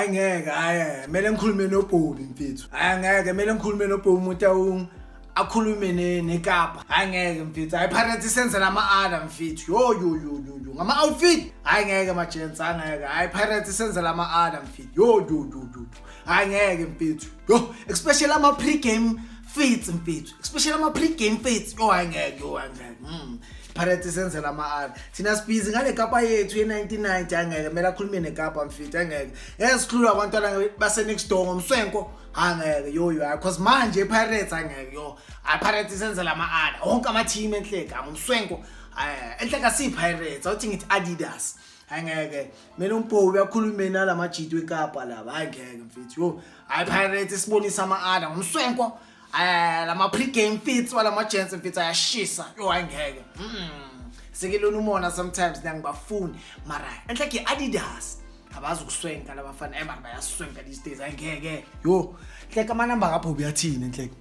hayi ngeke hayi kumele ngikhulume noBhobhi mfethu hayi ngeke kumele ngikhulume noBhobhi umuntu akhulume neKapa hayi ngeke mfethu hayi Pirates senzela ama-order mfethu yo ngama-outfit hayi ngeke ma-gents angeke hayi Pirates senzela ama-order mfethu yo hayi ngeke mfethu yo especially ama-pre-game fits mfethu especially ama-pre-game fits yo hayi ngeke Pirates senzela ama-order thina sibhizi ngale Kapa yethu ye-1990 angeke kumele akhulume neKapa mfethu angeke esihlula abantwana base next door ngomswenko angeke yo because manje Pirates angeke yo Pirates senzela ama-order wonke ama-team enhleka ngomswenko enhleka si-Pirates awuthi ngithi Adidas angeke mina uMbhobhi akhulume nalamajiti weKapa laba angeke mfethu yo Pirates sibonisa ama-order ngomswenko lama pre-game fits wala ma-gents mfethu ayashisa yo angeke sekelona umona sometimes ngiyangibafuni mara enhleke i-Adidas abazi ukuswenka labafana mara bayaswenka these days angeke yo enhleke amanamba kaBhobhi yathini enhleke